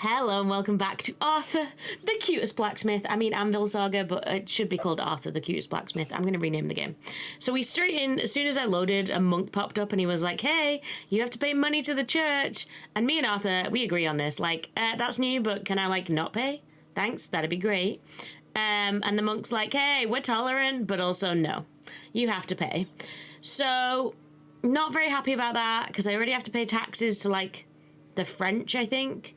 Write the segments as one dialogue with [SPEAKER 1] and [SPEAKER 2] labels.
[SPEAKER 1] Hello and welcome back to Arthur, the cutest blacksmith. I mean Anvil Saga, but it should be called Arthur, the cutest blacksmith. I'm going to rename the game. So we straight in, as soon as I loaded, a monk popped up and he was like, hey, you have to pay money to the church. And me and Arthur, we agree on this. Like, that's new, but can I, like, not pay? Thanks, that'd be great. And the monk's like, hey, we're tolerant, but also no, you have to pay. So, not very happy about that, because I already have to pay taxes to, like, the French, I think.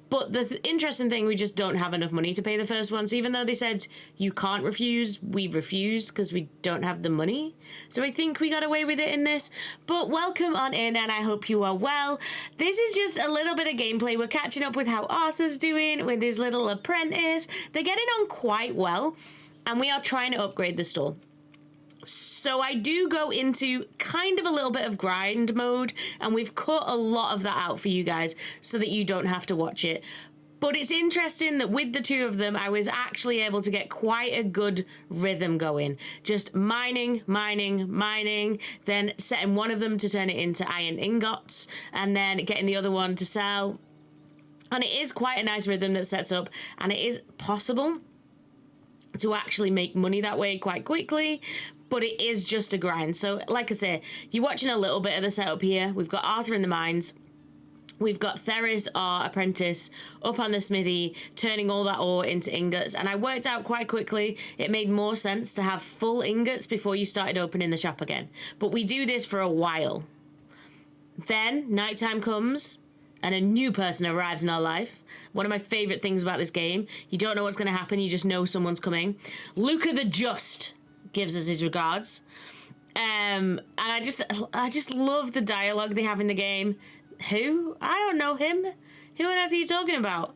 [SPEAKER 1] But the interesting thing, we just don't have enough money to pay the first one. So even though they said you can't refuse, we refused because we don't have the money. So I think we got away with it in this. But welcome on in, and I hope you are well. This is just a little bit of gameplay. We're catching up with how Arthur's doing with his little apprentice. They're getting on quite well, and we are trying to upgrade the store. So I do go into kind of a little bit of grind mode, and we've cut a lot of that out for you guys so that you don't have to watch it. But it's interesting that with the two of them, I was actually able to get quite a good rhythm going. Just mining, then setting one of them to turn it into iron ingots, and then getting the other one to sell. And it is quite a nice rhythm that sets up, and it is possible to actually make money that way quite quickly. But it is just a grind. So, like I say, you're watching a little bit of the setup here. We've got Arthur in the mines. We've got Theris, our apprentice, up on the smithy, turning all that ore into ingots. And I worked out quite quickly, it made more sense to have full ingots before you started opening the shop again. But we do this for a while. Then, nighttime comes, and a new person arrives in our life. One of my favourite things about this game. You don't know what's going to happen, you just know someone's coming. Luca the Just gives us his regards, and I just love the dialogue they have in the game. Who? I don't know him. Who on earth are you talking about?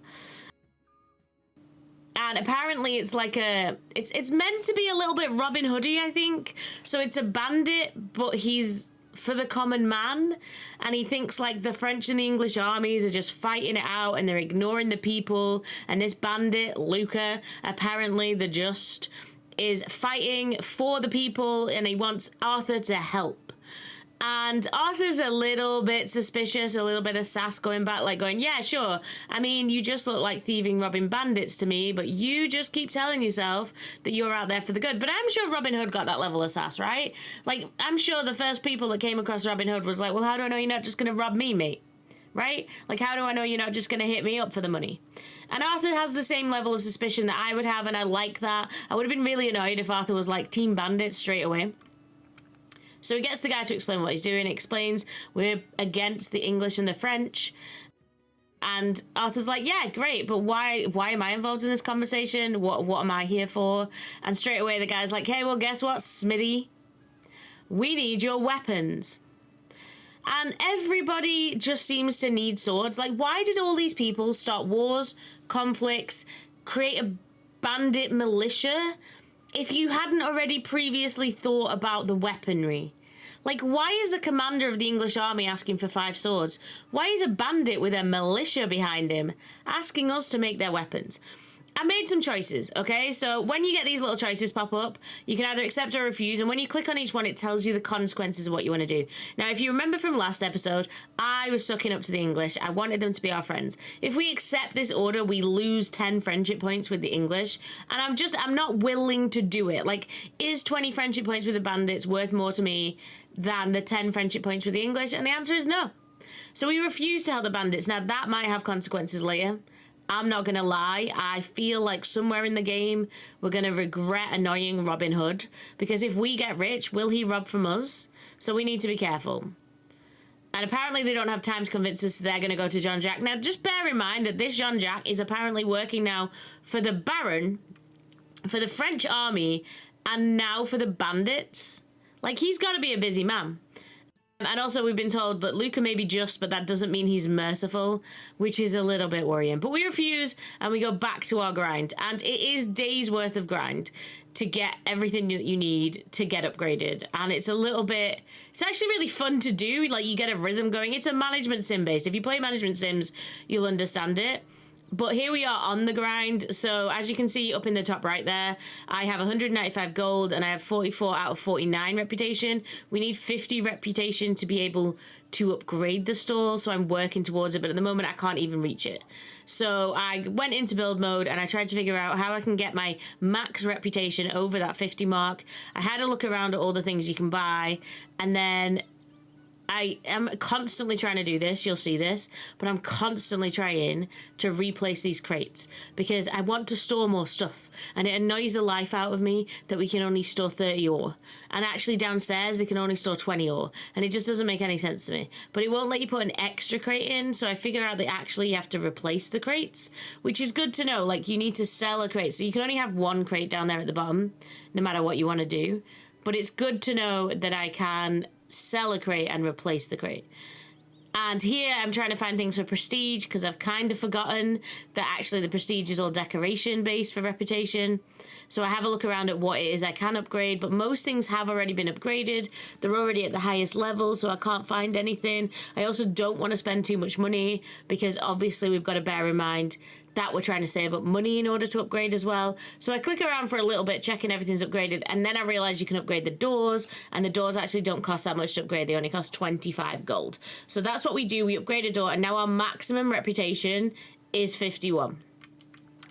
[SPEAKER 1] And apparently it's like it's meant to be a little bit Robin Hoodie, I think. So it's a bandit, but he's for the common man, and he thinks like the French and the English armies are just fighting it out and they're ignoring the people, and this bandit, Luca, apparently the Just, is fighting for the people, and he wants Arthur to help. And Arthur's a little bit suspicious, a little bit of sass going back, like going, yeah, sure. I mean, you just look like thieving, robbing bandits to me, but you just keep telling yourself that you're out there for the good. But I'm sure Robin Hood got that level of sass, right? Like, I'm sure the first people that came across Robin Hood was like, well, how do I know you're not just going to rob me, mate? Right? Like, how do I know you're not just going to hit me up for the money? And Arthur has the same level of suspicion that I would have, and I like that. I would have been really annoyed if Arthur was like Team Bandit straight away. So he gets the guy to explain what he's doing. He explains we're against the English and the French. And Arthur's like, yeah, great, but why am I involved in this conversation? What am I here for? And straight away the guy's like, hey, well, guess what, Smithy? We need your weapons. And everybody just seems to need swords. Like, why did all these people start wars, conflicts, create a bandit militia if you hadn't already previously thought about the weaponry? Like, why is the commander of the English army asking for 5 swords? Why is a bandit with a militia behind him asking us to make their weapons? I made some choices, okay? So when you get these little choices pop up, you can either accept or refuse, and when you click on each one, it tells you the consequences of what you want to do. Now, if you remember from last episode, I was sucking up to the English. I wanted them to be our friends. If we accept this order, we lose 10 friendship points with the English, and I'm not willing to do it. Like, is 20 friendship points with the bandits worth more to me than the 10 friendship points with the English? And the answer is no. So we refuse to help the bandits. Now, that might have consequences later. I'm not going to lie, I feel like somewhere in the game we're going to regret annoying Robin Hood, because if we get rich, will he rob from us? So we need to be careful. And apparently they don't have time to convince us they're going to go to Jean-Jacques. Now, just bear in mind that this Jean-Jacques is apparently working now for the Baron, for the French army, and now for the bandits. Like, he's got to be a busy man. And also, we've been told that Luca may be just, but that doesn't mean he's merciful, which is a little bit worrying. But we refuse, and we go back to our grind. And it is days worth of grind to get everything that you need to get upgraded. And it's actually really fun to do. Like, you get a rhythm going. It's a management sim based. If you play management sims, you'll understand it. But here we are on the grind. So as you can see up in the top right there, I have 195 gold and I have 44 out of 49 reputation. We need 50 reputation to be able to upgrade the stall. So I'm working towards it, but at the moment I can't even reach it. So I went into build mode and I tried to figure out how I can get my max reputation over that 50 mark. I had a look around at all the things you can buy, and then I am constantly trying to do this, you'll see this, but I'm constantly trying to replace these crates because I want to store more stuff, and it annoys the life out of me that we can only store 30 ore. And actually downstairs they can only store 20 ore, and it just doesn't make any sense to me. But it won't let you put an extra crate in, so I figure out that actually you have to replace the crates, which is good to know. Like, you need to sell a crate, so you can only have one crate down there at the bottom, no matter what you want to do. But it's good to know that I can sell a crate and replace the crate. And here I'm trying to find things for prestige because I've kind of forgotten that actually the prestige is all decoration based for reputation. So I have a look around at what it is I can upgrade, but most things have already been upgraded. They're already at the highest level, so I can't find anything. I also don't want to spend too much money because obviously we've got to bear in mind that we're trying to save up money in order to upgrade as well. So I click around for a little bit, checking everything's upgraded, and then I realize you can upgrade the doors, and the doors actually don't cost that much to upgrade. They only cost 25 gold. So that's what we do. We upgrade a door, and now our maximum reputation is 51.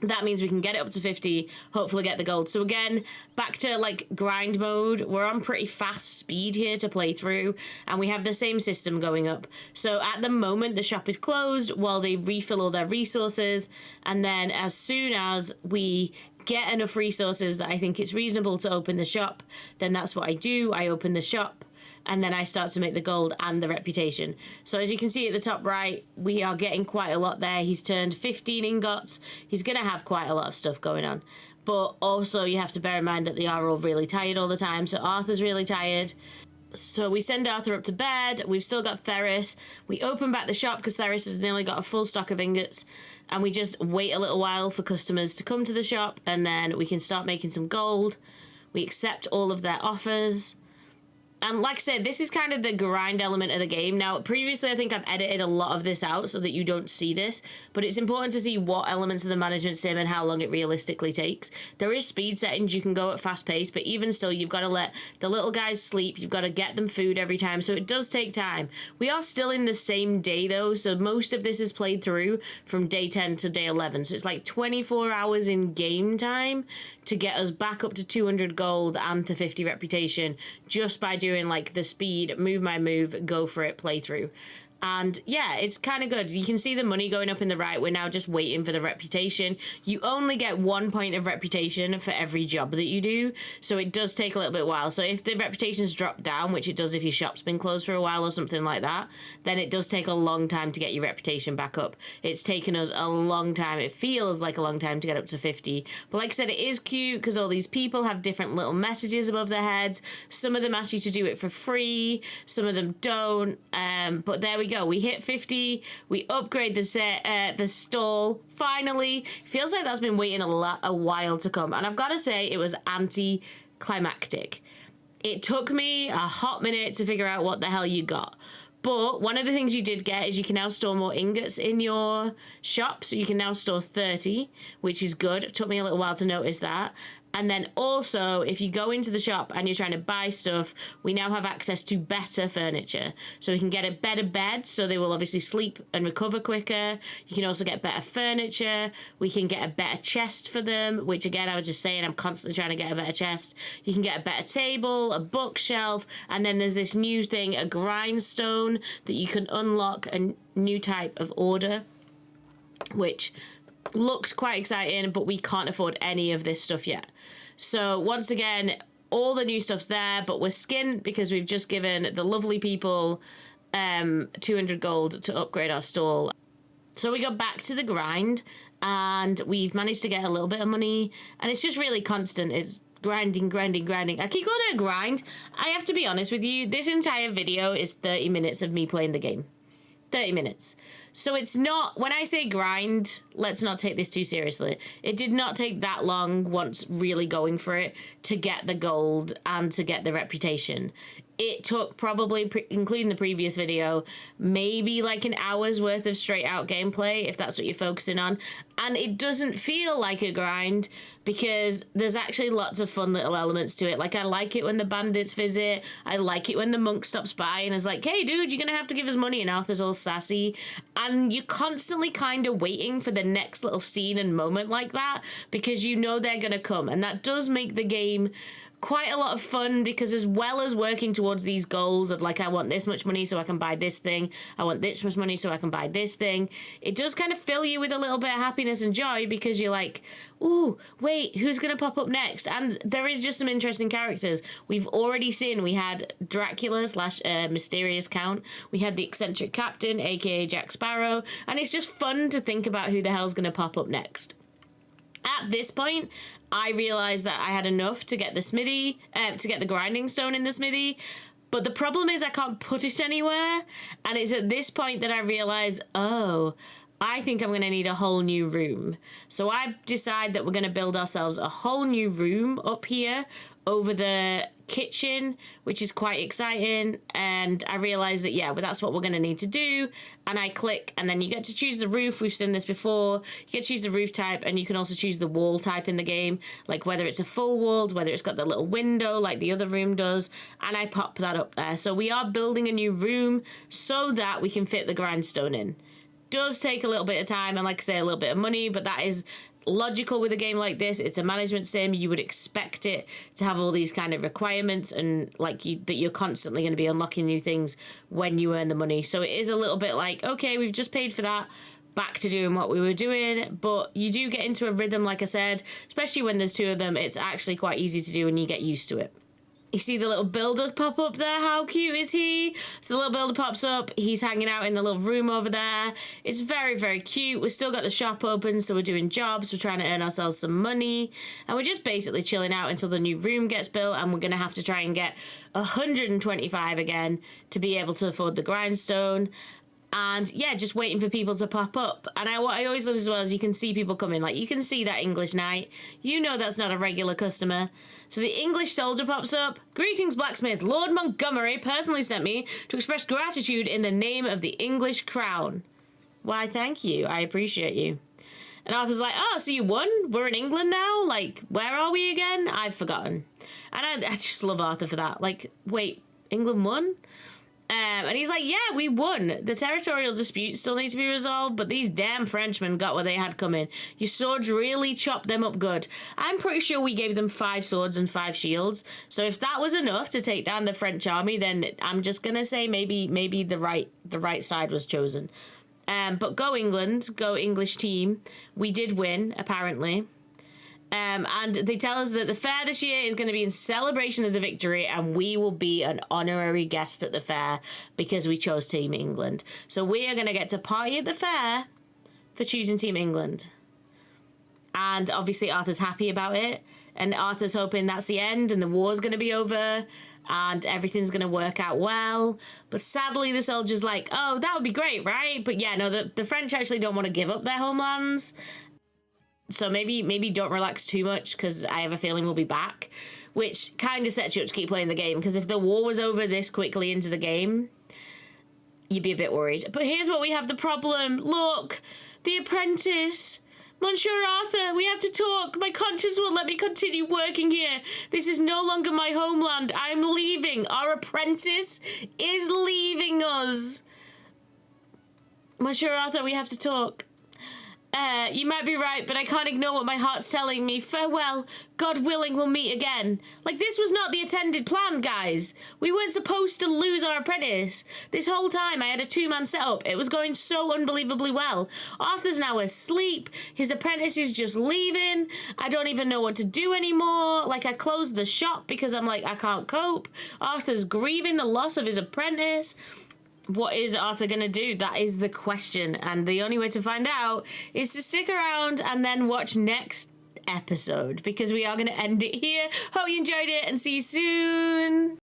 [SPEAKER 1] That means we can get it up to 50, hopefully get the gold. So again, back to like grind mode. We're on pretty fast speed here to play through, and we have the same system going up. So at the moment, the shop is closed while they refill all their resources. And then as soon as we get enough resources that I think it's reasonable to open the shop, then that's what I do. I open the shop, and then I start to make the gold and the reputation. So as you can see at the top right, we are getting quite a lot there. He's turned 15 ingots. He's going to have quite a lot of stuff going on. But also you have to bear in mind that they are all really tired all the time. So Arthur's really tired. So we send Arthur up to bed. We've still got Theris. We open back the shop because Theris has nearly got a full stock of ingots. And we just wait a little while for customers to come to the shop, and then we can start making some gold. We accept all of their offers. And like I said, this is kind of the grind element of the game. Now, previously, I think I've edited a lot of this out so that you don't see this, but it's important to see what elements of the management sim and how long it realistically takes. There is speed settings. You can go at fast pace, but even still, you've got to let the little guys sleep. You've got to get them food every time, so it does take time. We are still in the same day, though, so most of this is played through from day 10 to day 11, so it's like 24 hours in game time to get us back up to 200 gold and to 50 reputation just by doing like the speed, move my move, go for it playthrough. And yeah, it's kind of good. You can see the money going up in the right. We're now just waiting for the reputation. You only get 1 point of reputation for every job that you do, so it does take a little bit while. So if the reputation's dropped down, which it does if your shop's been closed for a while or something like that, then it does take a long time to get your reputation back up. It's taken us a long time. It feels like a long time to get up to 50. But like I said, it is cute because all these people have different little messages above their heads. Some of them ask you to do it for free. Some of them don't. But there we go. We hit 50. We upgrade the stall. Finally, feels like that's been waiting a while to come. And I've got to say, it was anticlimactic. It took me a hot minute to figure out what the hell you got. But one of the things you did get is you can now store more ingots in your shop. So you can now store 30, which is good. It took me a little while to notice that. And then also, if you go into the shop and you're trying to buy stuff, we now have access to better furniture. So we can get a better bed, so they will obviously sleep and recover quicker. You can also get better furniture. We can get a better chest for them, which again, I was just saying, I'm constantly trying to get a better chest. You can get a better table, a bookshelf, and then there's this new thing, a grindstone, that you can unlock a new type of order, which looks quite exciting, but we can't afford any of this stuff yet. So once again, all the new stuff's there, but we're skint because we've just given the lovely people 200 gold to upgrade our stall. So we got back to the grind and we've managed to get a little bit of money, and it's just really constant. It's grinding. I keep calling it a grind. I have to be honest with you, this entire video is 30 minutes of me playing the game. 30 minutes. So it's not, when I say grind, let's not take this too seriously. It did not take that long once really going for it to get the gold and to get the reputation. it took probably, including the previous video, maybe like an hour's worth of straight out gameplay, if that's what you're focusing on. And it doesn't feel like a grind because there's actually lots of fun little elements to it. Like, I like it when the bandits visit. I like it when the monk stops by and is like, hey, dude, you're going to have to give us money. And Arthur's all sassy. And you're constantly kind of waiting for the next little scene and moment like that because you know they're going to come. And that does make the game quite a lot of fun because as well as working towards these goals of like, I want this much money so I can buy this thing, I want this much money so I can buy this thing, it does kind of fill you with a little bit of happiness and joy because you're like, ooh, wait, who's going to pop up next? And there is just some interesting characters. We've already seen, we had Dracula / Mysterious Count, we had the eccentric captain, aka Jack Sparrow, and it's just fun to think about who the hell's going to pop up next. At this point, I realised that I had enough to get the smithy, to get the grinding stone in the smithy, but the problem is I can't put it anywhere, and it's at this point that I realise, oh, I think I'm going to need a whole new room. So I decide that we're going to build ourselves a whole new room up here over the kitchen, which is quite exciting. And I realize that, yeah, well, that's what we're going to need to do. And I click, and then you get to choose the roof. We've seen this before. You get to choose the roof type, and you can also choose the wall type in the game, like whether it's a full walled, whether it's got the little window like the other room does. And I pop that up there. So we are building a new room so that we can fit the grindstone in. Does take a little bit of time and, like I say, a little bit of money, but that is logical with a game like this. It's a management sim. You would expect it to have all these kind of requirements and like that you're constantly going to be unlocking new things when you earn the money. So it is a little bit like, okay, we've just paid for that, back to doing what we were doing. But you do get into a rhythm, like I said, especially when there's two of them. It's actually quite easy to do and you get used to it. You see the little builder pop up there? How cute is he? So the little builder pops up. He's hanging out in the little room over there. It's very, very cute. We've still got the shop open, so we're doing jobs. We're trying to earn ourselves some money. And we're just basically chilling out until the new room gets built. And we're going to have to try and get 125 again to be able to afford the grindstone. And yeah, just waiting for people to pop up. And what I always love as well is you can see people coming. Like, you can see that English knight. You know that's not a regular customer. So the English soldier pops up. Greetings, blacksmith. Lord Montgomery personally sent me to express gratitude in the name of the English crown. Why, thank you. I appreciate you. And Arthur's like, oh, so you won? We're in England now? Like, where are we again? I've forgotten. And I just love Arthur for that. Like, wait, England won? And he's like, yeah, we won. The territorial disputes still need to be resolved, but these damn Frenchmen got what they had coming. Your swords really chopped them up good. I'm pretty sure we gave them 5 swords and 5 shields. So if that was enough to take down the French army, then I'm just gonna say maybe the right side was chosen. But go England, go English team. We did win, apparently. And they tell us that the fair this year is going to be in celebration of the victory, and we will be an honorary guest at the fair because we chose Team England. So we are going to get to party at the fair for choosing Team England. And obviously Arthur's happy about it, and Arthur's hoping that's the end and the war's going to be over and everything's going to work out well. But sadly the soldier's like, oh, that would be great, right? But yeah, no, the French actually don't want to give up their homelands. So maybe don't relax too much because I have a feeling we'll be back, which kind of sets you up to keep playing the game because if the war was over this quickly into the game, you'd be a bit worried. But here's what we have the problem. Look, the apprentice. Monsieur Arthur, we have to talk. My conscience won't let me continue working here. This is no longer my homeland. I'm leaving. Our apprentice is leaving us. Monsieur Arthur, we have to talk. You might be right, but I can't ignore what my heart's telling me. Farewell. God willing, we'll meet again. Like, this was not the intended plan, guys. We weren't supposed to lose our apprentice. This whole time, I had a 2-man setup. It was going so unbelievably well. Arthur's now asleep. His apprentice is just leaving. I don't even know what to do anymore. Like, I closed the shop because I'm like, I can't cope. Arthur's grieving the loss of his apprentice. What is Arthur going to do? That is the question. And the only way to find out is to stick around and then watch next episode because we are going to end it here. Hope you enjoyed it and see you soon.